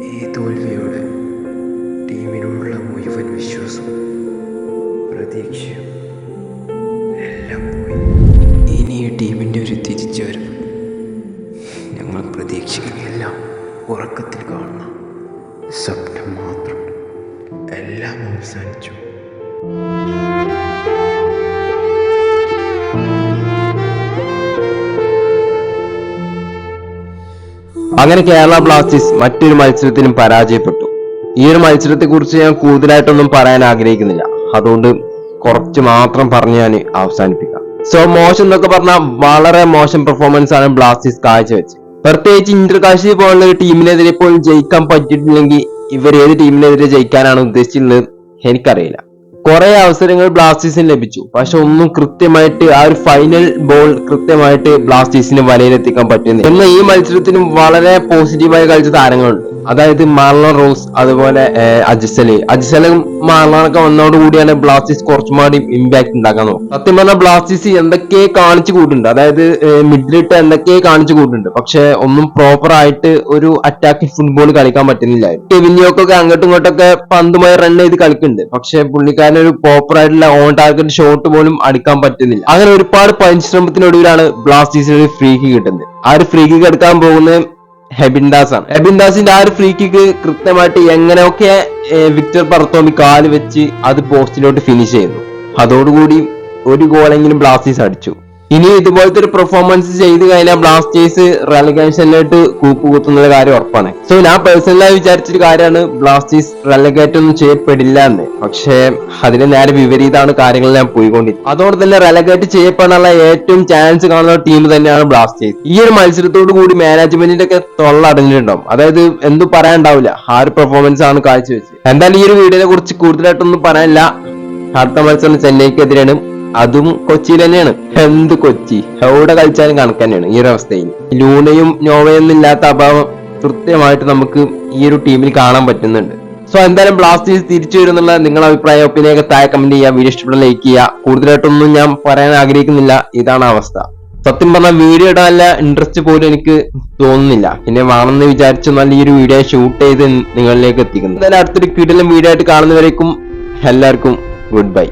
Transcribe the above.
ഈ തോൽവിയോടെ ടീമിനുള്ള മുഴുവൻ വിശ്വാസവും പ്രതീക്ഷയും എല്ലാം പോയി. ഇനി ഈ ടീമിൻ്റെ ഒരു തിരിച്ചുവരവ് ഞങ്ങൾ പ്രതീക്ഷിക്കുകയെല്ലാം ഉറക്കത്തിൽ കാണുന്ന സ്വപ്നം മാത്രം. എല്ലാം അവസാനിച്ചു. അങ്ങനെ കേരള ബ്ലാസ്റ്റേഴ്സ് മറ്റൊരു മത്സരത്തിലും പരാജയപ്പെട്ടു. ഈ ഒരു മത്സരത്തെ കുറിച്ച് ഞാൻ കൂടുതലായിട്ടൊന്നും പറയാൻ ആഗ്രഹിക്കുന്നില്ല. അതുകൊണ്ട് കുറച്ച് മാത്രം പറഞ്ഞ് ഞാൻ അവസാനിപ്പിക്കാം. സോ മോശം എന്നൊക്കെ പറഞ്ഞാൽ വളരെ മോശം പെർഫോമൻസ് ആണ് ബ്ലാസ്റ്റേഴ്സ് കാഴ്ചവെച്ചത്. പ്രത്യേകിച്ച് ഇന്റർകാശി പോലുള്ള ഒരു ടീമിനെതിരെ പോലും ജയിക്കാൻ പറ്റിയിട്ടില്ലെങ്കിൽ ഇവർ ഏത് ടീമിനെതിരെ ജയിക്കാനാണ് ഉദ്ദേശിച്ചിരുന്നത് എനിക്കറിയില്ല. കുറെ അവസരങ്ങൾ ബ്ലാസ്റ്റേഴ്സിന് ലഭിച്ചു, പക്ഷെ ഒന്നും കൃത്യമായിട്ട് ആ ഒരു ഫൈനൽ ബോൾ കൃത്യമായിട്ട് ബ്ലാസ്റ്റേഴ്സിന് വലയിലെത്തിക്കാൻ പറ്റുന്നില്ല. എന്നാൽ ഈ മത്സരത്തിനും വളരെ പോസിറ്റീവായി കളിച്ച താരങ്ങളുണ്ട്. അതായത് മാർലോൺ റോസ്, അതുപോലെ അജിസലും മാർലോണൊക്കെ വന്നതോടുകൂടിയാണ് ബ്ലാസ്റ്റേഴ്സ് കുറച്ചുമാടി ഇമ്പാക്ട് ഉണ്ടാക്കാൻ നോക്കും. സത്യം പറഞ്ഞാൽ ബ്ലാസ്റ്റേഴ്സ് എന്തൊക്കെ കാണിച്ചു കൂട്ടുന്നുണ്ട്, അതായത് മിഡിലിട്ട് എന്തൊക്കെ കാണിച്ചു കൂട്ടുന്നുണ്ട്, പക്ഷെ ഒന്നും പ്രോപ്പർ ആയിട്ട് ഒരു അറ്റാക്കിംഗ് ഫുട്ബോൾ കളിക്കാൻ പറ്റുന്നില്ല. കെവിനിയൊക്കെ അങ്ങോട്ടും ഇങ്ങോട്ടൊക്കെ പന്തുമായി റൺ ചെയ്ത് കളിക്കുന്നുണ്ട്, പക്ഷെ പുള്ളിക്കാരൻ ഒരു പ്രോപ്പർ ആയിട്ടുള്ള ഓൺ ടാർഗറ്റ് ഷോട്ട് പോലും അടിക്കാൻ പറ്റുന്നില്ല. അങ്ങനെ ഒരുപാട് പരിശ്രമത്തിനൊടുവിലാണ് ബ്ലാസ്റ്റേഴ്സിന് ഒരു ഫ്രീ കിക്ക് കിട്ടുന്നത്. ആ ഒരു ഫ്രീ കിക്ക് എടുക്കാൻ പോകുന്നത് ഹെബിൻഡാസ് ആണ്. ഹെബിൻഡാസിന്റെ ആ ഒരു ഫ്രീ കിക്ക് കൃത്യമായിട്ട് എങ്ങനെയൊക്കെ വിക്ടർ പറത്തോമി കാല് വെച്ച് അത് പോസ്റ്റിലോട്ട് ഫിനിഷ് ചെയ്യുന്നു. അതോടുകൂടി ഒരു ഗോളെങ്കിലും ബ്ലാസ്റ്റേഴ്സ് അടിച്ചു. ഇനി ഇതുപോലത്തെ ഒരു പെർഫോമൻസ് ചെയ്ത് കഴിഞ്ഞാൽ ബ്ലാസ്റ്റേഴ്സ് റെലഗേഷനിലോട്ട് കൂപ്പുകുത്തുന്ന കാര്യം ഉറപ്പാണ്. സോ ഞാൻ പേഴ്സണലായി വിചാരിച്ചൊരു കാര്യമാണ് ബ്ലാസ്റ്റേഴ്സ് റെലഗേറ്റ് ഒന്നും ചെയ്യപ്പെടില്ല എന്ന്. പക്ഷേ അതിന് നേരെ വിപരീതമാണ് കാര്യങ്ങൾ ഞാൻ പോയിക്കൊണ്ടിരിക്കുന്നത്. അതോടെ തന്നെ റെലഗേറ്റ് ചെയ്യപ്പെടാനുള്ള ഏറ്റവും ചാൻസ് കാണുന്ന ടീം തന്നെയാണ് ബ്ലാസ്റ്റേഴ്സ്. ഈ ഒരു മത്സരത്തോടു കൂടി മാനേജ്മെന്റിന്റെ ഒക്കെ തൊള്ളടഞ്ഞിട്ടുണ്ടാവും. അതായത് എന്തും പറയാനുണ്ടാവില്ല, ആ ഒരു പെർഫോമൻസ് ആണ് കാഴ്ചവെച്ചത്. എന്തായാലും ഈ ഒരു വീഡിയോനെ കുറിച്ച് കൂടുതലായിട്ടൊന്നും പറയാനില്ല. അടുത്ത മത്സരം ചെന്നൈക്കെതിരെയാണ്, അതും കൊച്ചിയിൽ തന്നെയാണ്. എന്ത് കൊച്ചി, എവിടെ കളിച്ചാലും കണക്ക് തന്നെയാണ് ഈ ഒരു അവസ്ഥയിൽ. ലൂണയും നോവയൊന്നും ഇല്ലാത്ത അഭാവം കൃത്യമായിട്ട് നമുക്ക് ഈ ഒരു ടീമിൽ കാണാൻ പറ്റുന്നുണ്ട്. സോ എന്തായാലും ബ്ലാസ്റ്റേഴ്സ് തിരിച്ചു വരുന്നുള്ള നിങ്ങളുടെ അഭിപ്രായം ഒപ്പീനിയൊക്കെ താഴെ കമന്റ് ചെയ്യുക. വീഡിയോ ഇഷ്ടപ്പെട്ട ലൈക്ക് ചെയ്യുക. കൂടുതലായിട്ടൊന്നും ഞാൻ പറയാൻ ആഗ്രഹിക്കുന്നില്ല, ഇതാണ് അവസ്ഥ. സത്യം പറഞ്ഞാൽ വീഡിയോ ഇടാനുള്ള ഇൻട്രസ്റ്റ് പോലും എനിക്ക് തോന്നുന്നില്ല. പിന്നെ വേണമെന്ന് വിചാരിച്ചു നല്ല ഈ ഒരു വീഡിയോ ഷൂട്ട് ചെയ്ത് നിങ്ങളിലേക്ക് എത്തിക്കുന്നു. എന്തായാലും അടുത്തൊരു കിടിലൻ വീഡിയോ ആയിട്ട് കാണുന്നവരേക്കും എല്ലാവർക്കും ഗുഡ് ബൈ.